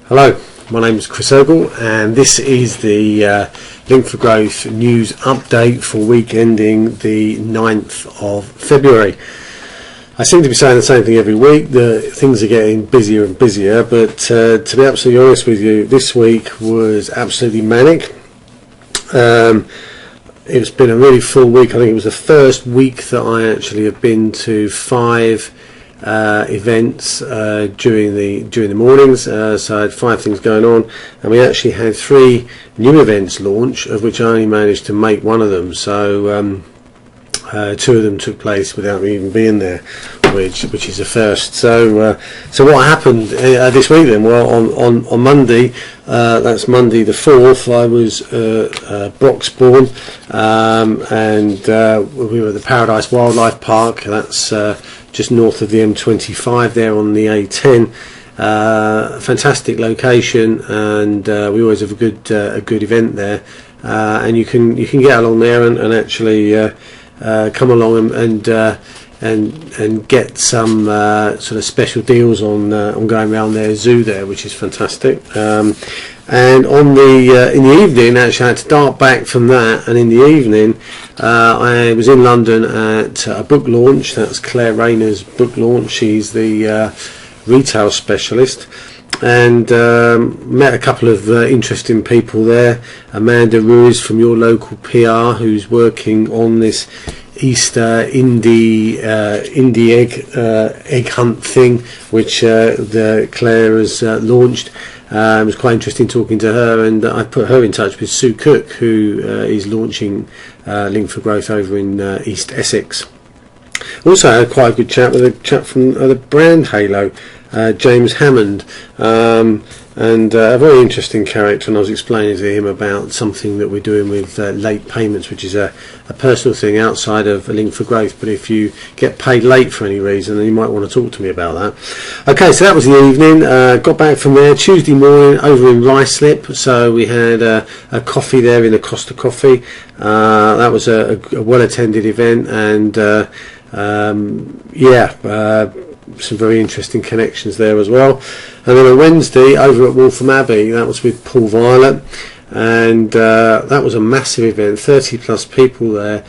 Hello, my name is Chris Ogle and this is the Link4Growth news update for week ending the 9th of February. I seem to be saying the same thing every week, things are getting busier and busier, but to be absolutely honest with you, this week was absolutely manic. It's been a really full week. I think it was the first week that I actually have been to 5 events during the mornings, so I had 5 things going on, and we actually had 3 new events launch, of which I only managed to make one of them, so 2 of them took place without me even being there, which is a first. So what happened this week then? Well, on Monday, that's Monday the 4th, I was Broxbourne, and we were at the Paradise Wildlife Park. That's just north of the M25 there on the A10. Fantastic location, and we always have a good event there, and you can get along there and actually come along and get some sort of special deals on going around their zoo there, which is fantastic. And on the in the evening, actually I had to dart back from that, and in the evening I was in London at a book launch. That's Claire Rayner's book launch. She's the retail specialist, and met a couple of interesting people there. Amanda Ruiz from Your Local PR, who's working on this Easter indie egg hunt thing, which the Claire has launched. It was quite interesting talking to her, and I put her in touch with Sue Cook, who is launching Link4Growth over in East Essex. Also had quite a good chat with a chap from the brand Halo, James Hammond, and a very interesting character, and I was explaining to him about something that we're doing with late payments, which is a personal thing outside of Link4Growth, but if you get paid late for any reason, then you might want to talk to me about that. Okay, so that was the evening. Got back from there Tuesday morning over in Ruislip, so we had a coffee there in the Costa Coffee. That was a well attended event, and some very interesting connections there as well. And then on Wednesday over at Waltham Abbey, that was with Paul Violet, and that was a massive event, 30 plus people there,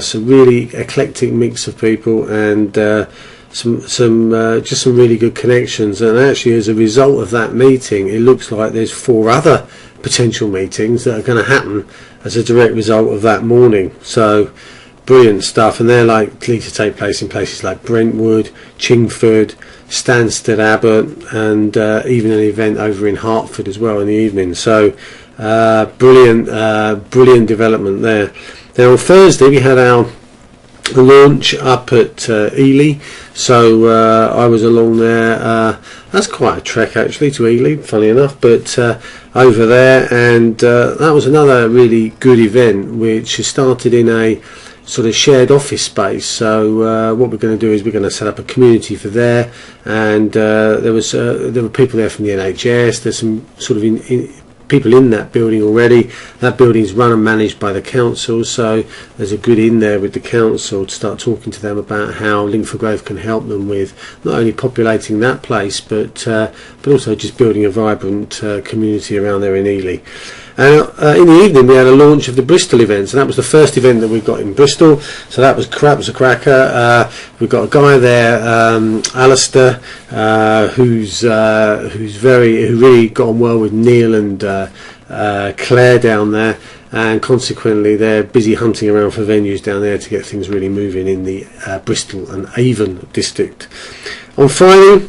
so really eclectic mix of people, and just some really good connections. And actually, as a result of that meeting, it looks like there's 4 other potential meetings that are going to happen as a direct result of that morning. So brilliant stuff, and they're likely to take place in places like Brentwood, Chingford, Stansted Abbott, and even an event over in Hertford as well in the evening. So brilliant development there. Then on Thursday we had our launch up at Ely, so I was along there. That's quite a trek actually to Ely, funny enough, but over there, and that was another really good event, which started in a sort of shared office space. So what we're going to do is we're going to set up a community for there, and there were people there from the NHS. There's some sort of people in that building already. That building is run and managed by the council, so there's a good in there with the council to start talking to them about how Link4Growth can help them with not only populating that place, but also just building a vibrant community around there in Ely. And in the evening we had a launch of the Bristol events, and that was the first event that we got in Bristol, so that was a cracker. We've got a guy there, Alistair, who really got on well with Neil and Claire down there, and consequently they're busy hunting around for venues down there to get things really moving in the Bristol and Avon district. On Friday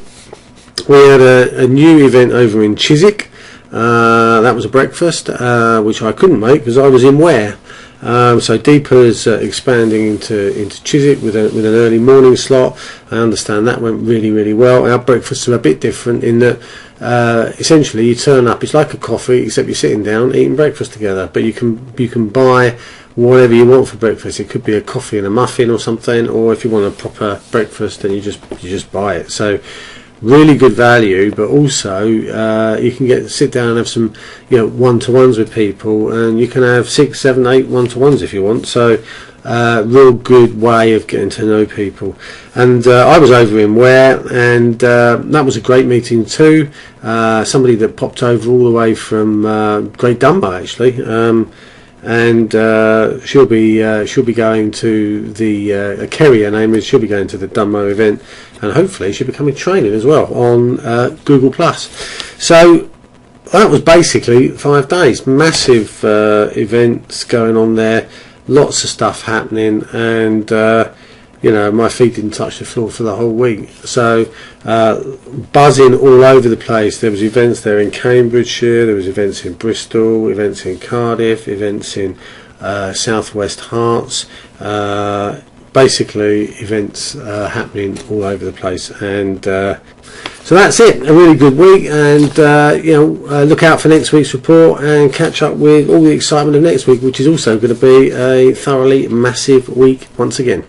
we had a new event over in Chiswick. That was a breakfast, which I couldn't make because I was in Ware. So Deepa's expanding into Chiswick with an early morning slot. I understand that went really well. Our breakfasts are a bit different in that essentially you turn up, it's like a coffee except you're sitting down eating breakfast together, but you can buy whatever you want for breakfast. It could be a coffee and a muffin or something, or if you want a proper breakfast then you just buy it. So really good value, but also you can sit down and have some one-to-ones with people, and you can have 6, 7, 8 one-to-ones if you want. So real good way of getting to know people. And I was over in Ware, and that was a great meeting too. Somebody that popped over all the way from Great Dunbar, actually, and she'll be going to the Kerry, her name is. She'll be going to the Dunmo event, and hopefully she'll be becoming training as well on Google Plus. So that was basically 5 days, massive events going on there, lots of stuff happening, and my feet didn't touch the floor for the whole week. So buzzing all over the place. There was events there in Cambridgeshire, there was events in Bristol, events in Cardiff, events in Southwest Hearts, basically events happening all over the place. And so that's it, a really good week, and look out for next week's report and catch up with all the excitement of next week, which is also going to be a thoroughly massive week once again.